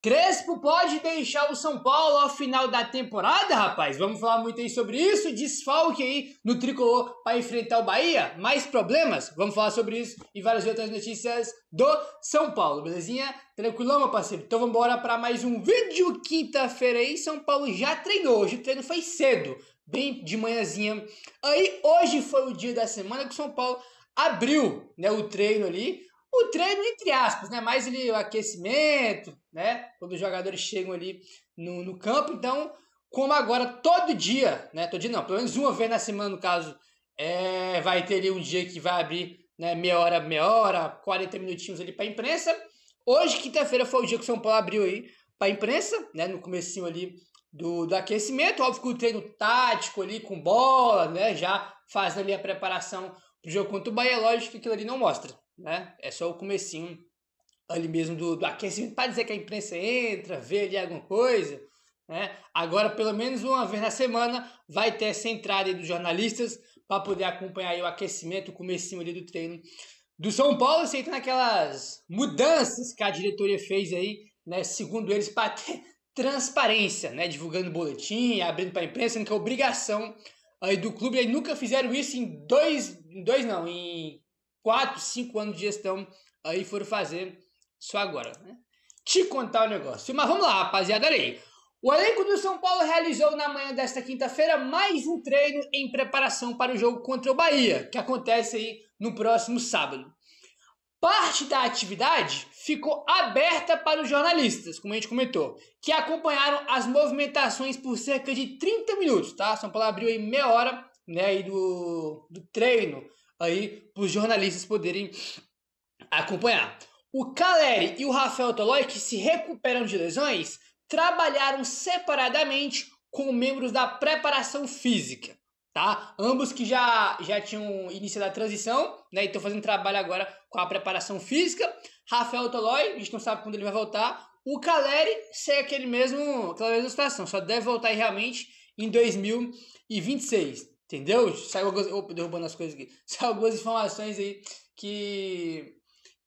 Crespo pode deixar o São Paulo ao final da temporada, rapaz? Vamos falar muito aí sobre isso. Desfalque aí no tricolor para enfrentar o Bahia. Mais problemas? Vamos falar sobre isso e várias outras notícias do São Paulo, belezinha? Tranquilão, meu parceiro? Então vamos embora para mais um vídeo. Quinta-feira aí, São Paulo já treinou. Hoje o treino foi cedo, bem de manhãzinha. Aí hoje foi o dia da semana que o São Paulo abriu, né, o treino ali. O treino, entre aspas, né? Mais ali o aquecimento, né? Quando os jogadores chegam ali no campo. Então, como agora todo dia, né? Todo dia não, pelo menos uma vez na semana, no caso, vai ter ali um dia que vai abrir, né? Meia hora, 40 minutinhos ali para a imprensa. Hoje, quinta-feira, foi o dia que o São Paulo abriu aí para a imprensa, né? No comecinho ali do aquecimento. Óbvio que o treino tático ali com bola, né? Já faz ali a preparação pro jogo contra o Bahia. Lógico que aquilo ali não mostra, né? É só o comecinho ali mesmo do aquecimento para dizer que a imprensa entra, vê ali alguma coisa, né? Agora, pelo menos uma vez na semana, vai ter essa entrada aí dos jornalistas para poder acompanhar aí o aquecimento, o comecinho ali do treino do São Paulo, aceitando aquelas mudanças que a diretoria fez aí, né? Segundo eles, para ter transparência, né? Divulgando boletim, abrindo para a imprensa, sendo que é obrigação aí do clube. Aí nunca fizeram isso em 4, 5 anos de gestão, aí foram fazer só agora, né? Te contar o negócio. Mas vamos lá, rapaziada, olha aí. O elenco do São Paulo realizou na manhã desta quinta-feira mais um treino em preparação para o jogo contra o Bahia, que acontece aí no próximo sábado. Parte da atividade ficou aberta para os jornalistas, como a gente comentou, que acompanharam as movimentações por cerca de 30 minutos, tá? São Paulo abriu aí meia hora, né, aí do treino, aí para os jornalistas poderem acompanhar. O Caleri e o Rafael Tolói, que se recuperam de lesões, trabalharam separadamente com membros da preparação física, tá? Ambos que já tinham iniciado a transição, né? E estão fazendo trabalho agora com a preparação física. Rafael Tolói, a gente não sabe quando ele vai voltar. O Caleri segue aquela mesma situação, só deve voltar aí realmente em 2026. Entendeu? Saiu algumas, derrubando as coisas aqui. Saiu algumas informações aí que,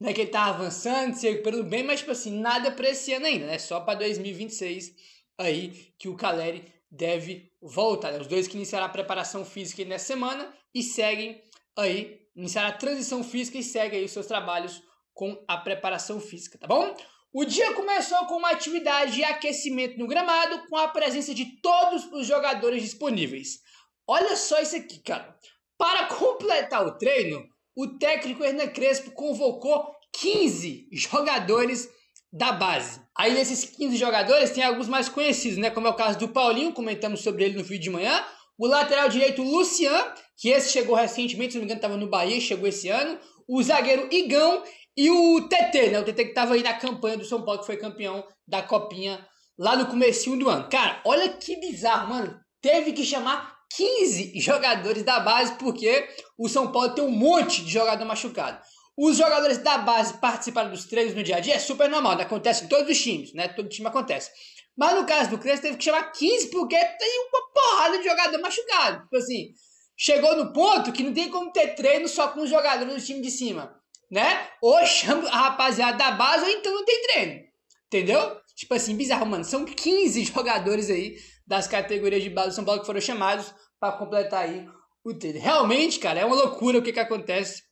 né, que ele tá avançando, se recuperando bem, mas tipo assim, nada para esse ano ainda, né? Só para 2026 aí que o Caleri deve voltar, né? Os dois que iniciaram a preparação física nessa semana e seguem aí, iniciaram a transição física e seguem aí os seus trabalhos com a preparação física, tá bom? O dia começou com uma atividade de aquecimento no gramado com a presença de todos os jogadores disponíveis. Olha só isso aqui, cara. Para completar o treino, o técnico Hernan Crespo convocou 15 jogadores da base. Aí nesses 15 jogadores tem alguns mais conhecidos, né? Como é o caso do Paulinho, comentamos sobre ele no vídeo de manhã. O lateral direito Lucian, que esse chegou recentemente, se não me engano estava no Bahia, chegou esse ano. O zagueiro Igão e o TT, né? O TT que estava aí na campanha do São Paulo, que foi campeão da Copinha lá no comecinho do ano. Cara, olha que bizarro, mano. Teve que chamar 15 jogadores da base, porque o São Paulo tem um monte de jogador machucado. Os jogadores da base participaram dos treinos no dia a dia, é super normal, acontece em todos os times, né? Todo time acontece. Mas no caso do Crespo, teve que chamar 15 porque tem uma porrada de jogador machucado. Tipo assim, chegou no ponto que não tem como ter treino só com os jogadores do time de cima, né? Ou chama a rapaziada da base ou então não tem treino, entendeu? Tipo assim, bizarro, mano. São 15 jogadores aí das categorias de base do São Paulo que foram chamados para completar aí o treino. Realmente, cara, é uma loucura o que acontece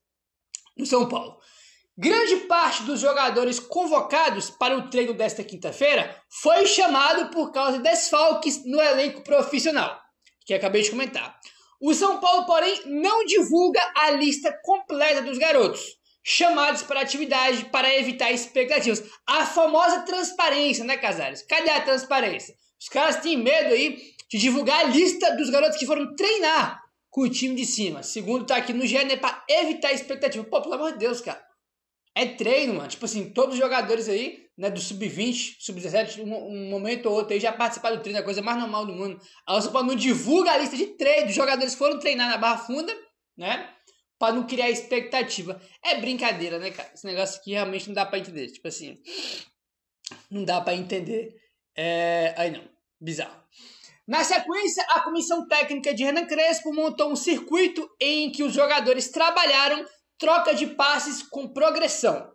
no São Paulo. Grande parte dos jogadores convocados para o treino desta quinta-feira foi chamado por causa de desfalques no elenco profissional, que acabei de comentar. O São Paulo, porém, não divulga a lista completa dos garotos chamados para a atividade para evitar expectativas. A famosa transparência, né, Casares? Cadê a transparência? Os caras têm medo aí de divulgar a lista dos garotos que foram treinar com o time de cima. Segundo tá aqui no GE, para evitar expectativa. Pô, pelo amor de Deus, cara. É treino, mano. Tipo assim, todos os jogadores aí, né, do Sub-20, Sub-17, um momento ou outro aí já participaram do treino, é a coisa mais normal do mundo. A São Paulo não divulga a lista de treino. Os jogadores foram treinar na Barra Funda, né, para não criar expectativa. É brincadeira, né, cara? Esse negócio aqui realmente não dá para entender. Tipo assim, não dá para entender. Aí não. Bizarro. Na sequência, a comissão técnica de Hernan Crespo montou um circuito em que os jogadores trabalharam troca de passes com progressão.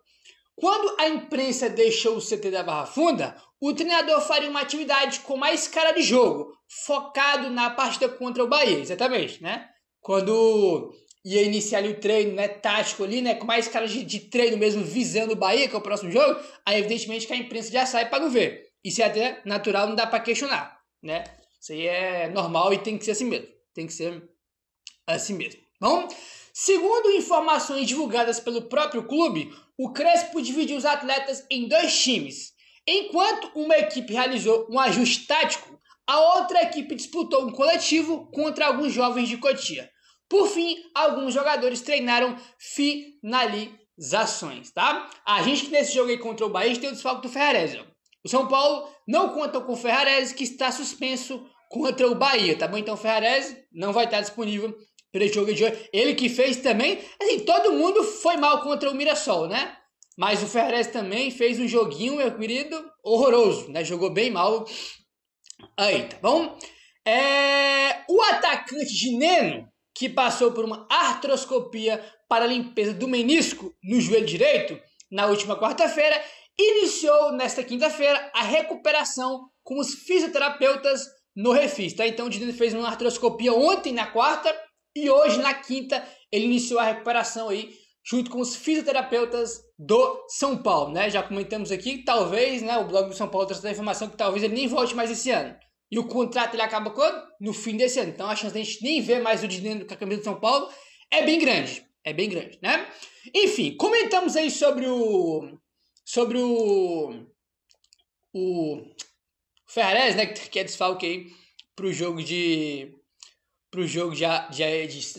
Quando a imprensa deixou o CT da Barra Funda, o treinador faria uma atividade com mais cara de jogo, focado na partida contra o Bahia, exatamente, né? Quando ia iniciar ali o treino, né, tático ali, né, com mais cara de treino mesmo, visando o Bahia, que é o próximo jogo, aí evidentemente que a imprensa já sai para não ver. Isso é até natural, não dá para questionar, né? Isso aí é normal e tem que ser assim mesmo. Tem que ser assim mesmo. Bom, segundo informações divulgadas pelo próprio clube, o Crespo dividiu os atletas em 2 times. Enquanto uma equipe realizou um ajuste tático, a outra equipe disputou um coletivo contra alguns jovens de Cotia. Por fim, alguns jogadores treinaram finalizações, tá? A gente que nesse jogo aí contra o Bahia, a gente tem o desfalque do Ferrarese. O São Paulo não conta com o Ferrarese, que está suspenso contra o Bahia, tá bom? Então o Ferrarese não vai estar disponível para esse jogo de hoje. Ele que fez também, assim, todo mundo foi mal contra o Mirassol, né? Mas o Ferrarese também fez um joguinho, meu querido, horroroso, né? Jogou bem mal aí, tá bom? O atacante de Neno, que passou por uma artroscopia para a limpeza do menisco no joelho direito na última quarta-feira, iniciou nesta quinta-feira a recuperação com os fisioterapeutas no Refis, tá? Então o Dino fez uma artroscopia ontem na quarta e hoje na quinta ele iniciou a recuperação aí junto com os fisioterapeutas do São Paulo, né? Já comentamos aqui que talvez, né, o blog do São Paulo trouxe a informação que talvez ele nem volte mais esse ano. E o contrato ele acaba quando? No fim desse ano. Então a chance de a gente nem ver mais o dinheiro com a camisa do São Paulo é bem grande. É bem grande, né? Enfim, comentamos aí sobre o Ferrarese, né? Que é desfalque aí pro jogo de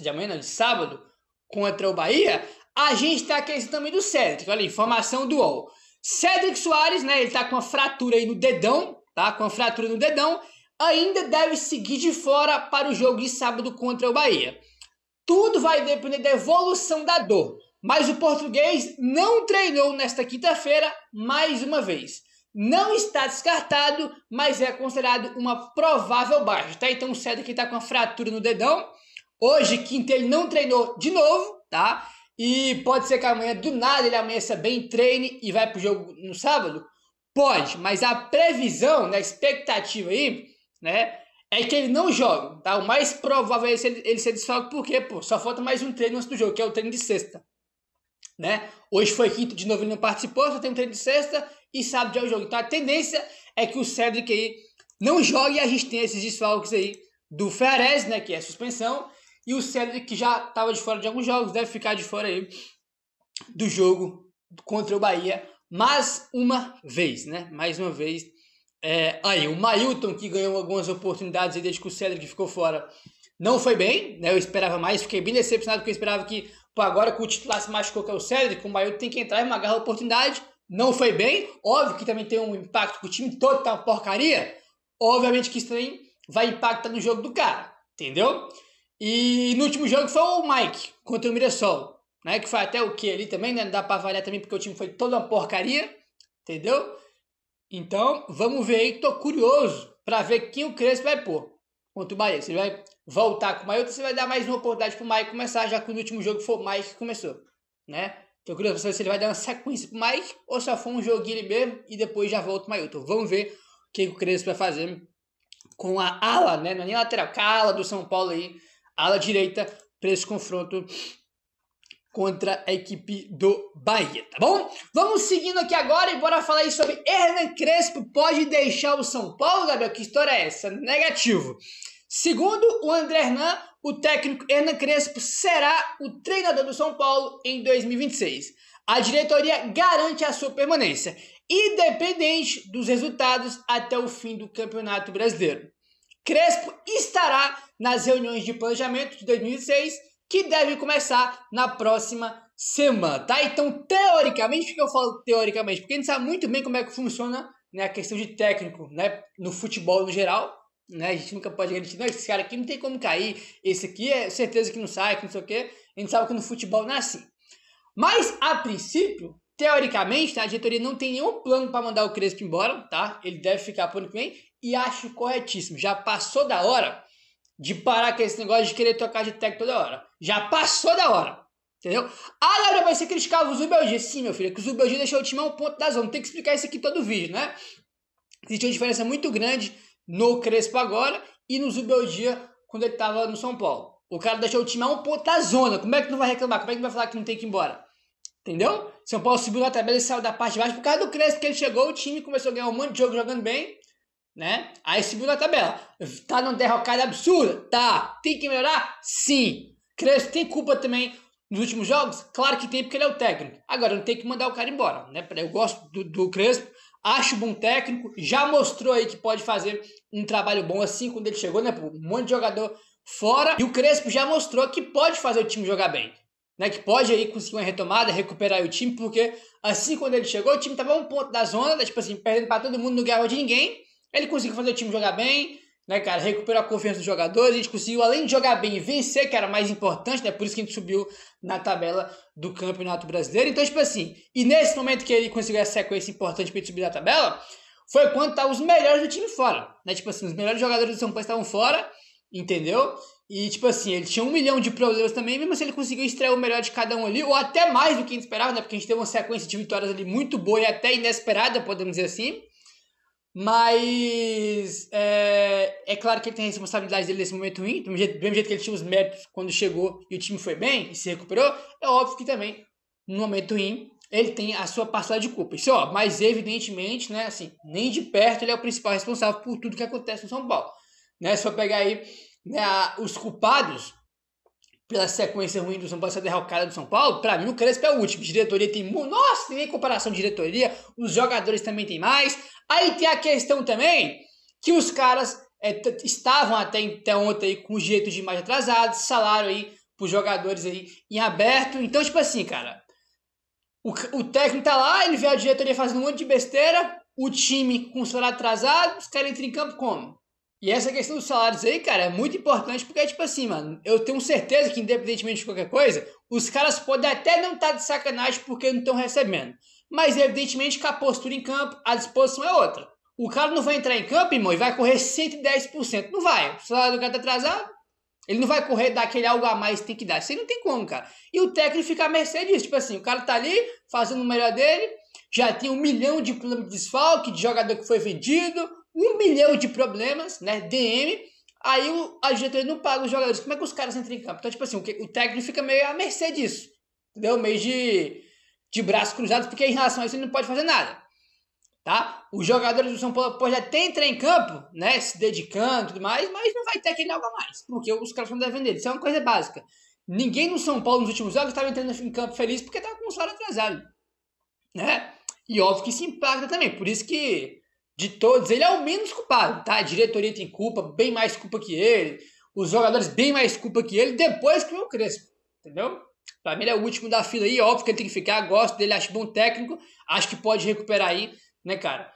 amanhã, não, de sábado, contra o Bahia. A gente tá aqui também do Cédric. Olha, informação do UOL. Cédric Soares, né? Ele tá com uma fratura aí no dedão, tá? Com uma fratura no dedão. Ainda deve seguir de fora para o jogo de sábado contra o Bahia. Tudo vai depender da evolução da dor, mas o português não treinou nesta quinta-feira mais uma vez. Não está descartado, mas é considerado uma provável baixa, tá? Então o Cédric está com a fratura no dedão. Hoje, quinta, ele não treinou de novo, tá? E pode ser que amanhã, do nada, ele amanheça bem, treine e vai pro jogo no sábado? Pode, mas a previsão, né, a expectativa aí, né, é que ele não joga, tá? O mais provável é ele ser desfalque, porque, pô, só falta mais um treino antes do jogo, que é o treino de sexta, né? Hoje foi quinta, de novo ele não participou, só tem um treino de sexta e sábado é o jogo. Então a tendência é que o Cédric aí não jogue e a gente tem esses desfalques aí do Ferrarese, né, que é suspensão, e o Cédric que já estava de fora de alguns jogos, deve ficar de fora aí do jogo contra o Bahia mais uma vez, né? Mais uma vez. Aí, o Mailton, que ganhou algumas oportunidades aí desde que o Cédric ficou fora, não foi bem, né? Eu esperava mais, fiquei bem decepcionado porque eu esperava que, pô, agora que o titular se machucou, que é o Cédric, o Mailton tem que entrar e agarrar a oportunidade. Não foi bem, óbvio que também tem um impacto que o time todo tá uma porcaria, obviamente que isso também vai impactar no jogo do cara, entendeu? E no último jogo foi o Mike contra o Mirassol, né? Que foi até o que ali também, né? Não dá pra avaliar também porque o time foi toda uma porcaria, entendeu? Então, vamos ver aí, tô curioso para ver quem o Crespo vai pôr contra o Bahia. Se ele vai voltar com o Mailton, você vai dar mais uma oportunidade pro Mike começar, já que no último jogo foi o Mike que começou, né? Tô curioso para saber se ele vai dar uma sequência pro Mike ou só foi um joguinho ali mesmo e depois já volta o Mailton. Vamos ver o que o Crespo vai fazer com a ala, né? Não é nem a lateral, com a ala do São Paulo aí, a ala direita, para esse confronto contra a equipe do Bahia, tá bom? Vamos seguindo aqui agora e bora falar aí sobre Hernan Crespo. Pode deixar o São Paulo, Gabriel? Que história é essa? Negativo. Segundo o André Hernan, o técnico Hernan Crespo será o treinador do São Paulo em 2026. A diretoria garante a sua permanência, independente dos resultados até o fim do Campeonato Brasileiro. Crespo estará nas reuniões de planejamento de 2026, que deve começar na próxima semana, tá? Então, teoricamente, por que eu falo teoricamente? Porque a gente sabe muito bem como é que funciona, né, a questão de técnico, né, no futebol no geral, né? A gente nunca pode garantir, não, esse cara aqui não tem como cair, esse aqui é certeza que não sai, que não sei o quê. A gente sabe que no futebol não é assim. Mas, a princípio, teoricamente, tá, a diretoria não tem nenhum plano para mandar o Crespo embora, tá? Ele deve ficar por ano que vem e acho corretíssimo. Já passou da hora de parar com esse negócio de querer trocar de técnico toda hora. Já passou da hora. Entendeu? Ah, Gabriel, mas você criticava o Zubeldia. Sim, meu filho, é que o Zubeldia deixou o time a um ponto da zona. Tem que explicar isso aqui todo vídeo, né? Existe uma diferença muito grande no Crespo agora e no Zubeldia quando ele estava no São Paulo. O cara deixou o time a um ponto da zona. Como é que não vai reclamar? Como é que não vai falar que não tem que ir embora? Entendeu? São Paulo subiu na tabela e saiu da parte de baixo por causa do Crespo, que ele chegou, o time começou a ganhar um monte de jogo jogando bem, né? Aí subiu na tabela. Tá numa derrocada absurda? Tá. Tem que melhorar? Sim. Crespo tem culpa também nos últimos jogos? Claro que tem, porque ele é o técnico. Agora, não tem que mandar o cara embora, né? Eu gosto do Crespo, acho bom técnico, já mostrou aí que pode fazer um trabalho bom assim quando ele chegou, né? Um monte de jogador fora. E o Crespo já mostrou que pode fazer o time jogar bem. Né, que pode aí conseguir uma retomada, recuperar o time, porque assim quando ele chegou, o time tava a um ponto da zona, tipo assim, perdendo para todo mundo, não ganhava de ninguém. Ele conseguiu fazer o time jogar bem, né, cara, recuperar a confiança dos jogadores. A gente conseguiu, além de jogar bem e vencer, que era mais importante, né, por isso que a gente subiu na tabela do Campeonato Brasileiro. Então, tipo assim, e nesse momento que ele conseguiu essa sequência importante para ele subir na tabela, foi quando estavam os melhores do time fora, né, tipo assim, os melhores jogadores do São Paulo estavam fora, entendeu? E, tipo assim, ele tinha 1 milhão de problemas também, mesmo assim ele conseguiu extrair o melhor de cada um ali, ou até mais do que a gente esperava, né? Porque a gente teve uma sequência de vitórias ali muito boa e até inesperada, podemos dizer assim. Mas é claro que ele tem a responsabilidade dele nesse momento ruim, do mesmo jeito que ele tinha os méritos quando chegou e o time foi bem e se recuperou, é óbvio que também, no momento ruim, ele tem a sua parcela de culpa. Isso, ó, mas evidentemente, né, assim, nem de perto ele é o principal responsável por tudo que acontece no São Paulo. Né? Se eu pegar aí, né, os culpados pela sequência ruim do São Paulo, essa derrocada do São Paulo, pra mim o Crespo é o último. Diretoria tem muito. Nossa, tem nem comparação de diretoria. Os jogadores também tem mais. Aí tem a questão também que os caras estavam até então ontem aí, com os direitos de imagem atrasados, salário aí pros jogadores aí em aberto. Então, tipo assim, cara, o técnico tá lá, ele vê a diretoria fazendo um monte de besteira, o time com o salário atrasado, os caras entram em campo como? E essa questão dos salários aí, cara, é muito importante porque, tipo assim, mano, eu tenho certeza que, independentemente de qualquer coisa, os caras podem até não estar de sacanagem porque não estão recebendo. Mas, evidentemente, que a postura em campo, a disposição é outra. O cara não vai entrar em campo, irmão, e vai correr 110%. Não vai. O salário do cara tá atrasado, ele não vai correr daquele algo a mais que tem que dar. Isso aí não tem como, cara. E o técnico fica à mercê disso. Tipo assim, o cara tá ali, fazendo o melhor dele, já tem 1 milhão de problemas de desfalque, de jogador que foi vendido, 1 milhão de problemas, né, DM, aí a diretoria não paga os jogadores. Como é que os caras entram em campo? Então, tipo assim, o técnico fica meio à mercê disso, entendeu? Meio de braços cruzados, porque em relação a isso ele não pode fazer nada, tá? Os jogadores do São Paulo podem até entrar em campo, né, se dedicando e tudo mais, mas não vai ter aquele algo a mais, porque os caras não devem dele. Isso é uma coisa básica. Ninguém no São Paulo nos últimos jogos estava entrando em campo feliz porque estava com o salário atrasado, né? E óbvio que isso impacta também, por isso que de todos, ele é o menos culpado, tá? A diretoria tem culpa, bem mais culpa que ele. Os jogadores, bem mais culpa que ele, depois que o Crespo, entendeu? Pra mim, ele é o último da fila aí, óbvio que ele tem que ficar. Gosto dele, acho bom técnico. Acho que pode recuperar aí, né, cara?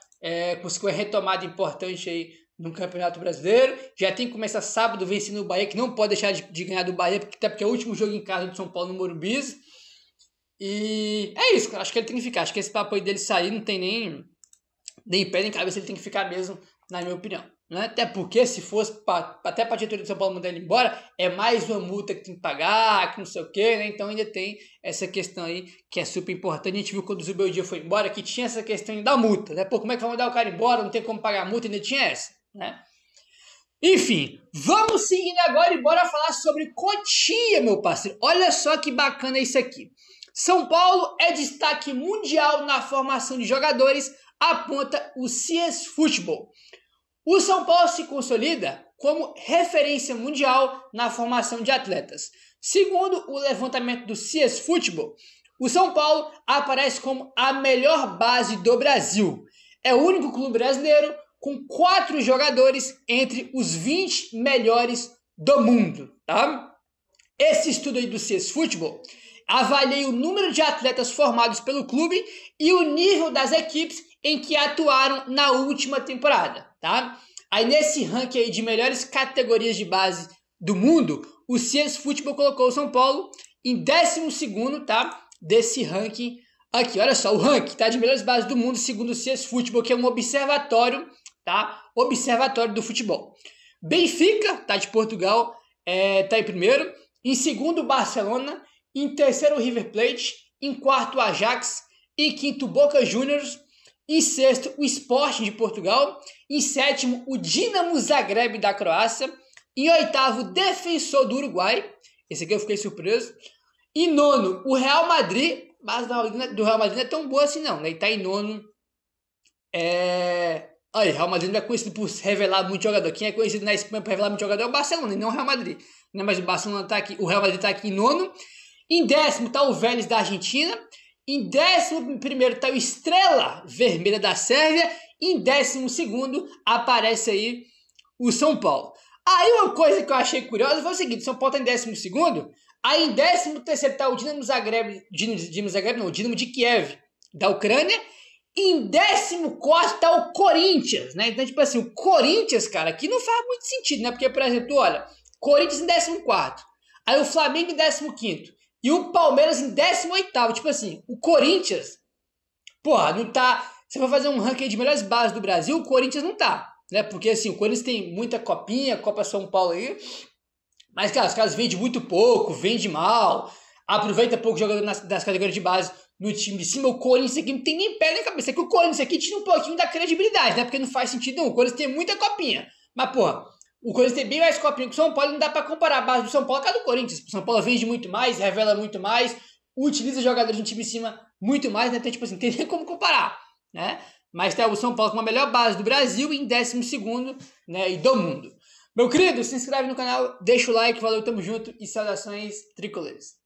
Conseguiu uma retomada importante aí no Campeonato Brasileiro. Já tem que começar sábado vencendo o Bahia, que não pode deixar de ganhar do Bahia, até porque é o último jogo em casa do São Paulo no Morumbi. E é isso, cara. Acho que ele tem que ficar. Acho que esse papo aí dele sair não tem nem pé nem cabeça, ele tem que ficar mesmo, na minha opinião. Né? Até porque se fosse até para a diretoria de São Paulo mandar ele embora, é mais uma multa que tem que pagar, que não sei o que, né? Então ainda tem essa questão aí que é super importante. A gente viu quando o Zubeldia foi embora que tinha essa questão da multa, né? Pô, como é que vai mandar o cara embora? Não tem como pagar a multa, ainda tinha essa, né? Enfim, vamos seguindo agora e bora falar sobre Cotia, meu parceiro. Olha só que bacana isso aqui. São Paulo é destaque mundial na formação de jogadores, aponta o CS Football. O São Paulo se consolida como referência mundial na formação de atletas. Segundo o levantamento do CS Football, o São Paulo aparece como a melhor base do Brasil. É o único clube brasileiro com 4 jogadores entre os 20 melhores do mundo, tá? Esse estudo aí do CS Football avalia o número de atletas formados pelo clube e o nível das equipes em que atuaram na última temporada, tá? Aí nesse ranking aí de melhores categorias de base do mundo, o CS Football colocou o São Paulo em 12º, tá? Desse ranking aqui. Olha só, o ranking, tá? De melhores bases do mundo, segundo o CS Football, que é um observatório, tá? Observatório do futebol. Benfica, tá? De Portugal, tá em primeiro. Em segundo, Barcelona. Em terceiro, o River Plate. Em quarto, o Ajax. Em quinto, o Boca Juniors. Em sexto, o Sporting de Portugal. Em sétimo, o Dinamo Zagreb da Croácia. Em oitavo, o Defensor do Uruguai. Esse aqui eu fiquei surpreso. Em nono, o Real Madrid. Mas do Real Madrid não é tão boa assim não, né? Ele tá em nono. Aí, Real Madrid não é conhecido por revelar muito jogador. Quem é conhecido na Espanha por revelar muito jogador é o Barcelona, e não o Real Madrid. Né? Mas o Barcelona tá aqui, o Real Madrid tá aqui em nono. Em décimo tá o Vélez da Argentina. Em 11º tá o Estrela Vermelha da Sérvia. Em 12º aparece aí o São Paulo. Aí uma coisa que eu achei curiosa foi o seguinte: São Paulo tá em 12º. Aí em 13º tá o Dinamo de Kiev da Ucrânia. Em 14º tá o Corinthians, né? Então, tipo assim, o Corinthians, cara, aqui não faz muito sentido, né? Porque, por exemplo, olha, Corinthians em 14º, aí o Flamengo em 15º e o Palmeiras em 18º. Tipo assim, o Corinthians, porra, não tá... Se for fazer um ranking de melhores bases do Brasil, o Corinthians não tá, né? Porque, assim, o Corinthians tem muita copinha, Copa São Paulo aí, mas, cara, os caras vendem muito pouco, vendem mal, aproveita pouco jogador das categorias de base no time de cima. O Corinthians aqui não tem nem pé na cabeça. É que o Corinthians aqui tira um pouquinho da credibilidade, né? Porque não faz sentido nenhum. O Corinthians tem muita copinha. Mas, porra, o Corinthians tem bem mais copinha que o São Paulo. Não dá pra comparar a base do São Paulo com a do Corinthians. O São Paulo vende muito mais, revela muito mais, utiliza jogadores no time de cima muito mais, né? Então, tipo assim, não tem nem como comparar, né? Mas tem o São Paulo com a melhor base do Brasil em 12º, né? E do mundo. Meu querido, se inscreve no canal, deixa o like, valeu, tamo junto e saudações tricolores.